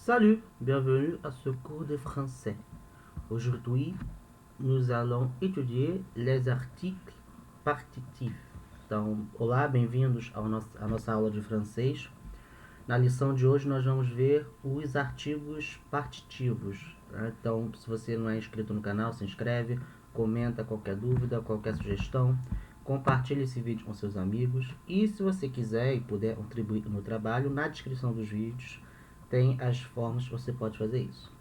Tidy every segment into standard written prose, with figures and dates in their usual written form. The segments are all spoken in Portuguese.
Salut, bienvenue à ce cours de français. Aujourd'hui, nous allons étudier les articles partitifs. Então, olá, bem-vindos à nossa aula de francês. Na lição de hoje, nós vamos ver os artigos partitivos. Tá? Então, se você não é inscrito no canal, se inscreve, comenta qualquer dúvida, qualquer sugestão, compartilhe esse vídeo com seus amigos. E se você quiser e puder contribuir no trabalho, na descrição dos vídeos tem as formas que você pode fazer isso.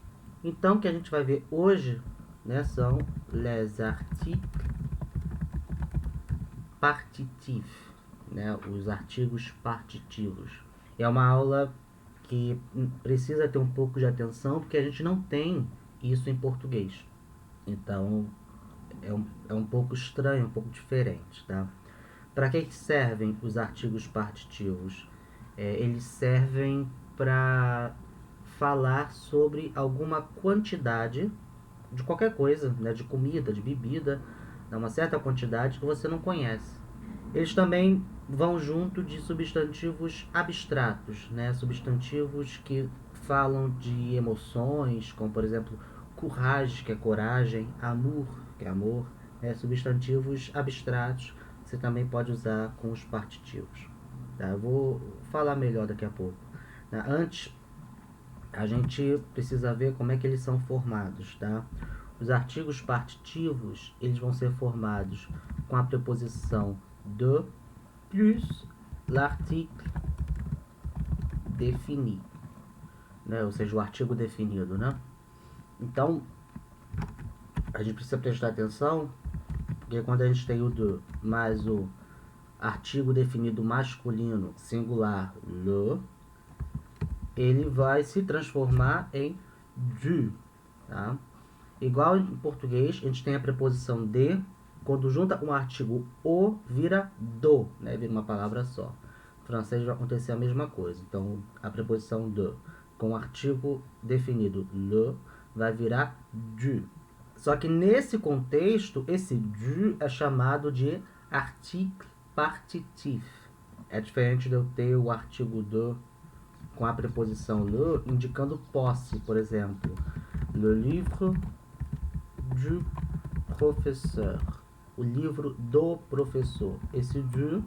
Então, o que a gente vai ver hoje, né, são les articles partitifs, né, os artigos partitivos. É uma aula que precisa ter um pouco de atenção, porque a gente não tem isso em português. Então, é um pouco estranho, um pouco diferente, tá? Para que servem os artigos partitivos? Eles servem para falar sobre alguma quantidade de qualquer coisa, né, de comida, de bebida, uma certa quantidade que você não conhece. Eles também vão junto de substantivos abstratos, né, substantivos que falam de emoções, como por exemplo courage, que é coragem, amour, que é amor, substantivos abstratos você também pode usar com os partitivos. Tá? Eu vou falar melhor daqui a pouco. Tá? Antes, a gente precisa ver como é que eles são formados. Tá? Os artigos partitivos eles vão ser formados com a preposição de plus l'article défini, né? Ou seja, o artigo definido. Né? Então, a gente precisa prestar atenção, porque quando a gente tem o de mais o artigo definido masculino singular le, ele vai se transformar em du, tá? Igual em português, a gente tem a preposição de, quando junta um artigo o, vira do, né? Vira uma palavra só. No francês vai acontecer a mesma coisa. Então, a preposição de com o artigo definido le vai virar du. Só que nesse contexto, esse du é chamado de article partitif. É diferente de eu ter o artigo de com a preposição le indicando posse, por exemplo, le livre du professeur, o livro do professor. Esse du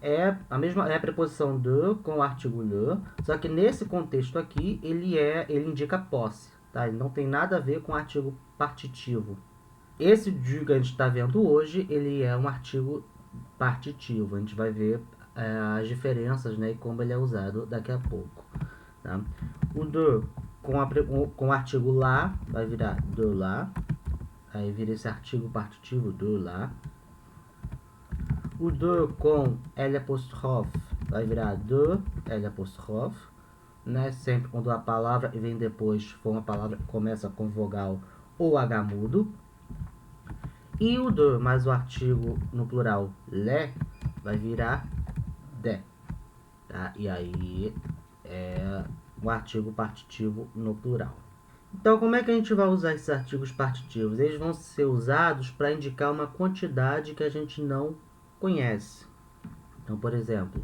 é a preposição de com o artigo le, só que nesse contexto aqui ele indica posse, tá? Ele não tem nada a ver com o artigo partitivo. Esse du que a gente está vendo hoje, ele é um artigo partitivo. A gente vai ver as diferenças, né, e como ele é usado daqui a pouco. Tá? O de com o artigo lá vai virar de lá. Aí vira esse artigo partitivo de lá. O de com L apóstrofe vai virar de L apóstrofe. Né? Sempre quando a palavra vem depois for uma palavra que começa com vogal ou H mudo. E o de mais o artigo no plural le vai virar de. Tá? E aí é o artigo partitivo no plural. Então, como é que a gente vai usar esses artigos partitivos? Eles vão ser usados para indicar uma quantidade que a gente não conhece. Então, por exemplo,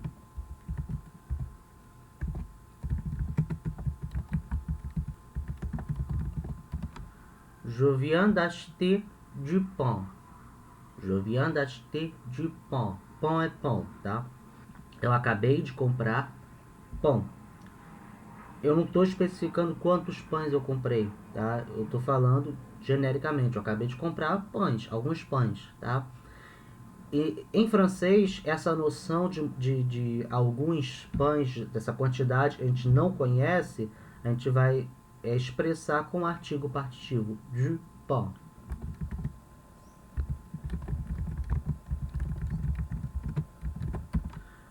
je viens d'acheter du pain. Je viens d'acheter du pain. Pão é pão, tá? Eu acabei de comprar pão. Eu não estou especificando quantos pães eu comprei, tá? Eu estou falando genericamente. Eu acabei de comprar pães, alguns pães, tá? E em francês, essa noção de alguns pães, dessa quantidade que a gente não conhece, a gente vai expressar com o artigo partitivo, du pain.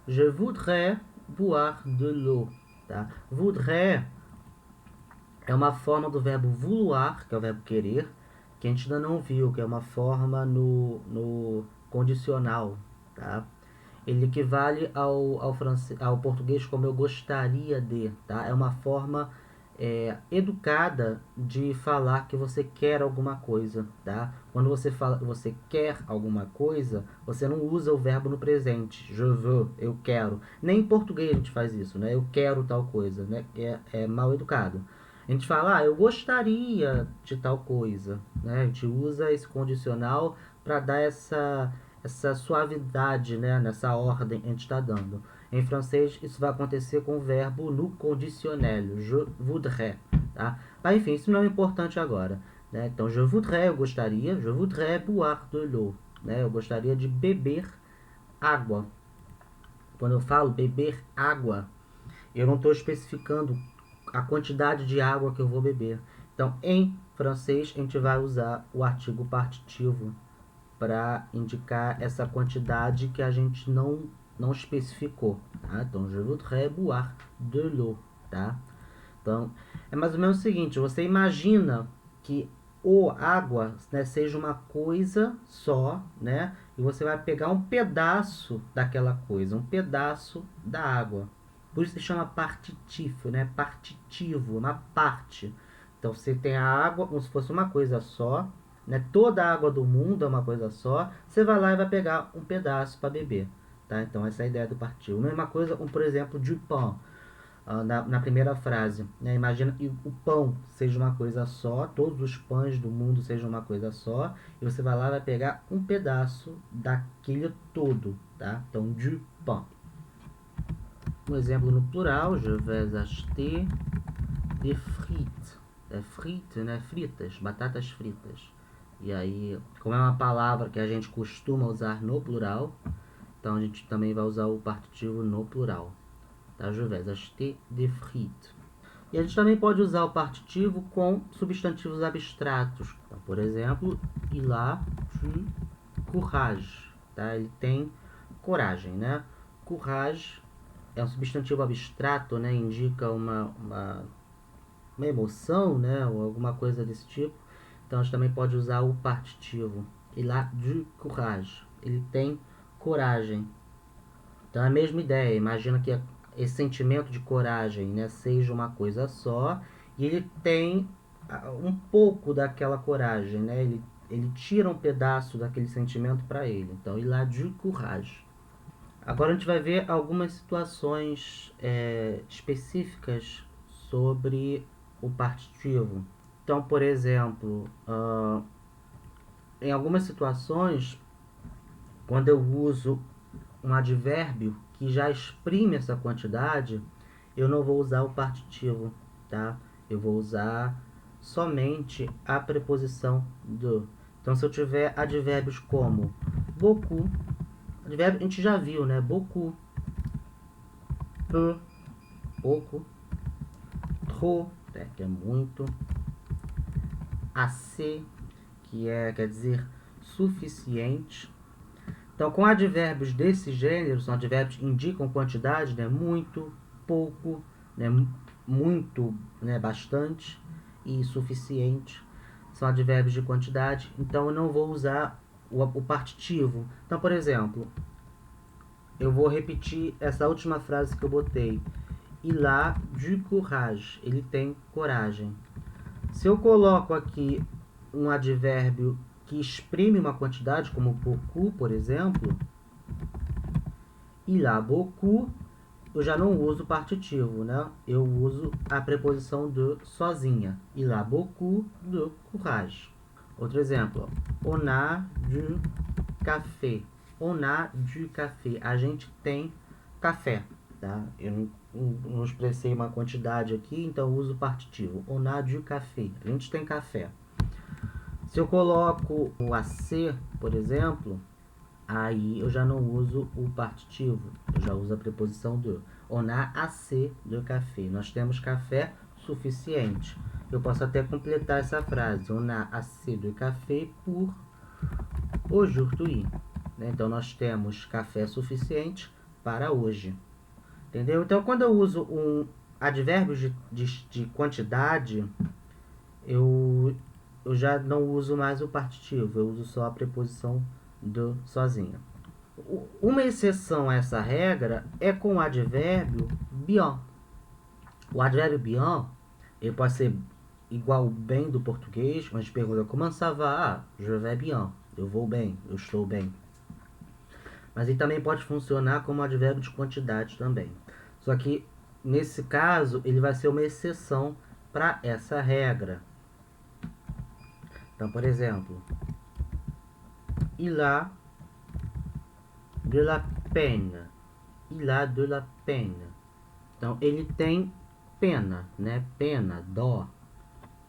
Je voudrais boire de l'eau. Tá? Voudrais é uma forma do verbo vouloir, que é o verbo querer, que a gente ainda não viu, que é uma forma no condicional. Tá? Ele equivale ao português como eu gostaria de. Tá? É uma forma educada de falar que você quer alguma coisa, tá? Quando você fala que você quer alguma coisa, você não usa o verbo no presente. Je veux, eu quero. Nem em português a gente faz isso, né? Eu quero tal coisa, né? É mal educado. A gente fala, eu gostaria de tal coisa, né? A gente usa esse condicional para dar essa suavidade, né? Nessa ordem que a gente está dando. Em francês, isso vai acontecer com o verbo no conditionnel, je voudrais, tá? Mas enfim, isso não é importante agora, né? Então, je voudrais, eu gostaria, je voudrais boire de l'eau, né? Eu gostaria de beber água. Quando eu falo beber água, eu não estou especificando a quantidade de água que eu vou beber. Então, em francês, a gente vai usar o artigo partitivo para indicar essa quantidade que a gente não especificou, tá? Então, je voudrais boire de l'eau, tá? Então, é mais ou menos o seguinte, você imagina que o água, né, seja uma coisa só, né? E você vai pegar um pedaço daquela coisa, um pedaço da água. Por isso se chama partitif, né? Partitivo, uma parte. Então, você tem a água como se fosse uma coisa só, né? Toda a água do mundo é uma coisa só. Você vai lá e vai pegar um pedaço para beber, tá? Então, essa é a ideia do partido. Mesma coisa, por exemplo, du pain, na primeira frase, né? Imagina que o pão seja uma coisa só, todos os pães do mundo sejam uma coisa só, e você vai lá e vai pegar um pedaço daquele todo, tá? Então, du pain. Um exemplo no plural, je vais acheter des frites. Frites, né? Fritas, batatas fritas. E aí, como é uma palavra que a gente costuma usar no plural, então a gente também vai usar o partitivo no plural. Tá? Je vais acheter des frites. E a gente também pode usar o partitivo com substantivos abstratos. Então, por exemplo, il a du courage. Tá? Ele tem coragem, né? Courage é um substantivo abstrato, né? Indica uma emoção, né? Ou alguma coisa desse tipo. Então, a gente também pode usar o partitivo. Il a du courage. Ele tem coragem. Então, é a mesma ideia. Imagina que esse sentimento de coragem, né, seja uma coisa só. E ele tem um pouco daquela coragem, né? Ele tira um pedaço daquele sentimento para ele. Então, il a du courage. Agora a gente vai ver algumas situações específicas sobre o partitivo. Então, por exemplo, em algumas situações, quando eu uso um advérbio que já exprime essa quantidade, eu não vou usar o partitivo, tá? Eu vou usar somente a preposição do. Então, se eu tiver advérbios como beaucoup, advérbio a gente já viu, né? Beaucoup, peu, pouco, trop, né? Que é muito, assez, que quer dizer suficiente. Então, com advérbios desse gênero, são advérbios que indicam quantidade, né? Muito, pouco, né? Muito, né? Bastante, e suficiente. São advérbios de quantidade. Então, eu não vou usar o partitivo. Então, por exemplo, eu vou repetir essa última frase que eu botei. Il a du courage. Ele tem coragem. Se eu coloco aqui um advérbio que exprime uma quantidade, como beaucoup, por exemplo, il a beaucoup, eu já não uso o partitivo, né? Eu uso a preposição de sozinha. Il a beaucoup de courage. Outro exemplo, on a du café. On a du café. A gente tem café, tá? Eu não expressei uma quantidade aqui, então eu uso o partitivo. On a du café. A gente tem café. Se eu coloco o AC, por exemplo, aí eu já não uso o partitivo, eu já uso a preposição do. On a assez de café. Nós temos café suficiente. Eu posso até completar essa frase. On a assez de café pour aujourd'hui. Então, nós temos café suficiente para hoje. Entendeu? Então, quando eu uso um advérbio de quantidade, eu já não uso mais o partitivo, eu uso só a preposição do sozinha. Uma exceção a essa regra é com o advérbio bien. O advérbio bien, Ele pode ser igual bem do português, mas pergunta comment ça va? Ah, je vais bien. Eu vou bem, eu estou bem. Mas ele também pode funcionar como advérbio de quantidade também. Só que, nesse caso, ele vai ser uma exceção para essa regra. Então, por exemplo, il a de la peine. Il a de la peine. Então, ele tem pena, né? Pena, dó.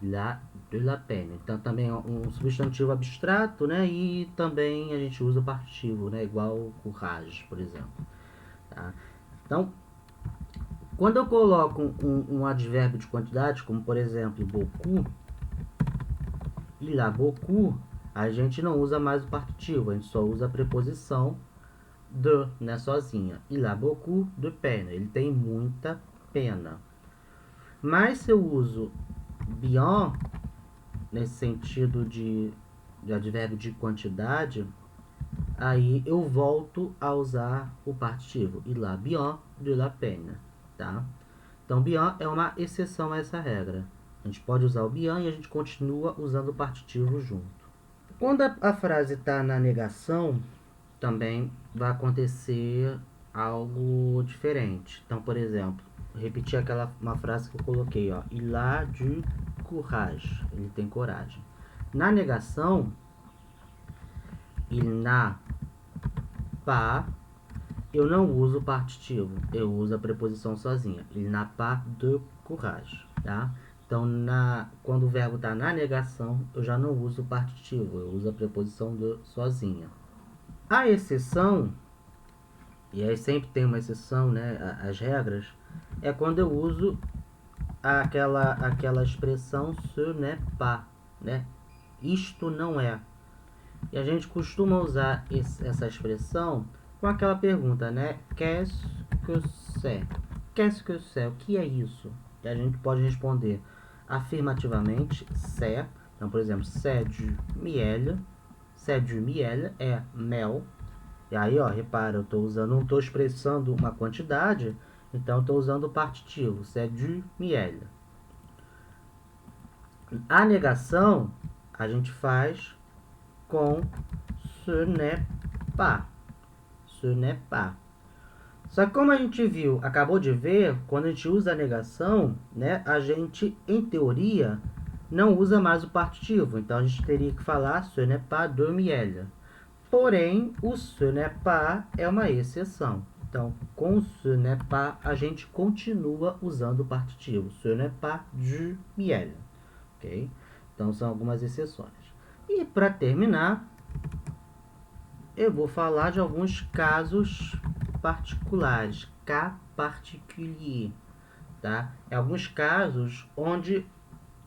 Il a de la peine. Então, também é um substantivo abstrato, né? E também a gente usa o partitivo, né? Igual courage, por exemplo. Tá? Então, quando eu coloco um advérbio de quantidade, como por exemplo, beaucoup, il a beaucoup, a gente não usa mais o partitivo, a gente só usa a preposição de, né, sozinha. Il a beaucoup de peine, ele tem muita pena. Mas se eu uso bien, nesse sentido de advérbio de quantidade, aí eu volto a usar o partitivo. Il a bien de la peine, tá? Então, bien é uma exceção a essa regra. A gente pode usar o bien e a gente continua usando o partitivo junto. Quando a frase está na negação, também vai acontecer algo diferente. Então, por exemplo, repetir uma frase que eu coloquei, ó. Il a du courage. Ele tem coragem. Na negação, il n'a pas, eu não uso o partitivo. Eu uso a preposição sozinha. Il n'a pas de courage, tá? Então, quando o verbo está na negação, eu já não uso o partitivo. Eu uso a preposição de sozinha. A exceção, e aí sempre tem uma exceção, né, as regras, é quando eu uso aquela expressão ce n'est pas, né? Isto não é. E a gente costuma usar essa expressão com aquela pergunta, né? Qu'est-ce que c'est? Qu'est-ce que c'est? O que é isso? E a gente pode responder afirmativamente, c'est. Então, por exemplo, c'est du miel. C'est du miel é mel. E aí, ó, repara, eu tô usando, não estou expressando uma quantidade, então eu estou usando o partitivo, c'est du miel. A negação a gente faz com ce n'est pas. Ce n'est pas. Só que como a gente viu, acabou de ver, quando a gente usa a negação, né, a gente, em teoria, não usa mais o partitivo. Então a gente teria que falar ce n'est pas de miel. Porém, o ce n'est pas é uma exceção. Então, com o ce n'est pas, a gente continua usando o partitivo. Ce n'est pas du miel. Ok? Então, são algumas exceções. E, para terminar, eu vou falar de alguns casos particulares. Cas particulier. Tá? Em alguns casos onde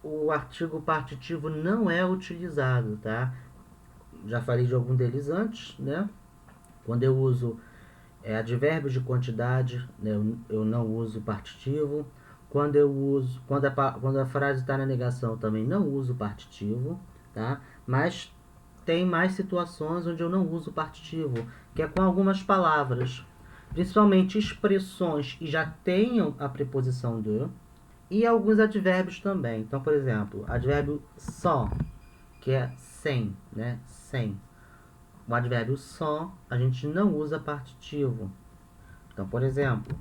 o artigo partitivo não é utilizado, tá? Já falei de algum deles antes, né? Quando eu uso advérbios de quantidade, né, eu não uso partitivo. Quando a frase está na negação, eu também não uso partitivo, tá? Mas tem mais situações onde eu não uso partitivo, que é com algumas palavras, principalmente expressões que já tenham a preposição de, e alguns advérbios também. Então, por exemplo, advérbio sans, que é sem, né? Sem. O advérbio sans, a gente não usa partitivo. Então, por exemplo,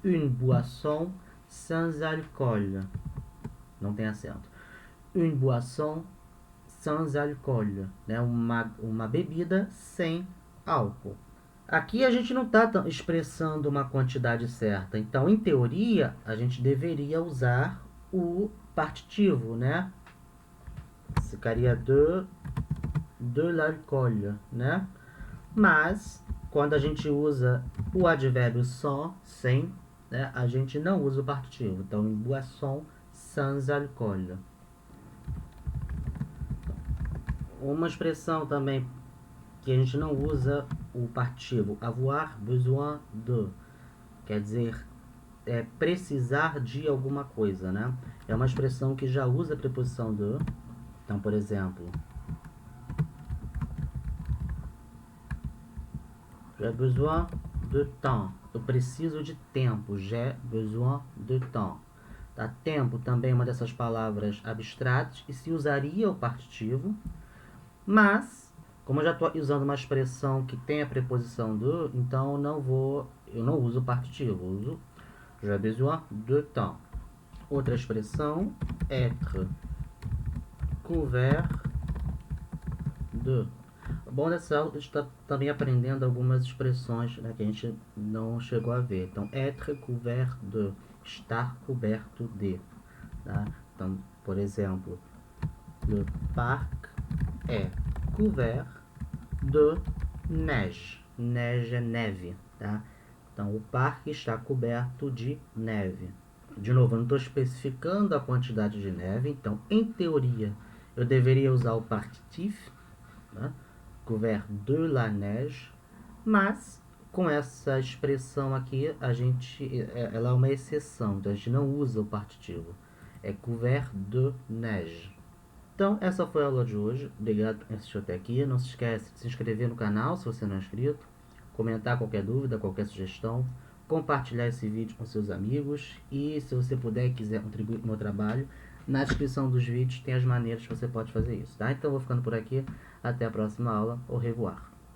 une boisson sans alcool. Não tem acento. Une boisson sans alcool. Né? Uma bebida sem álcool. Aqui a gente não está expressando uma quantidade certa. Então, em teoria, a gente deveria usar o partitivo, né? Ficaria de l'alcool, né? Mas, quando a gente usa o advérbio sans, sem, né, a gente não usa o partitivo. Então, une boisson sans alcool. Uma expressão também que a gente não usa o partitivo, avoir besoin de, quer dizer, precisar de alguma coisa, né? É uma expressão que já usa a preposição de. Então, por exemplo, j'ai besoin de temps. Eu preciso de tempo. J'ai besoin de temps. Tá? Tempo também é uma dessas palavras abstratas e se usaria o partitivo, mas como eu já estou usando uma expressão que tem a preposição de, então eu não uso o partitivo, eu uso j'ai besoin de temps. Outra expressão, être couvert de. Bom, nessa aula a gente está também aprendendo algumas expressões, né, que a gente não chegou a ver. Então, être couvert de, estar coberto de. Tá? Então, por exemplo, le parc est couvert de neige. Neige é neve. Tá? Então, o parque está coberto de neve. De novo, eu não estou especificando a quantidade de neve, então, em teoria, eu deveria usar o partitif, né? Couvert de la neige, mas com essa expressão aqui, ela é uma exceção, então a gente não usa o partitivo. É couvert de neige. Então, essa foi a aula de hoje. Obrigado por assistir até aqui. Não se esqueça de se inscrever no canal se você não é inscrito, comentar qualquer dúvida, qualquer sugestão, compartilhar esse vídeo com seus amigos e, se você puder e quiser contribuir com o meu trabalho, na descrição dos vídeos tem as maneiras que você pode fazer isso, tá? Então, eu vou ficando por aqui. Até a próxima aula. Au revoir.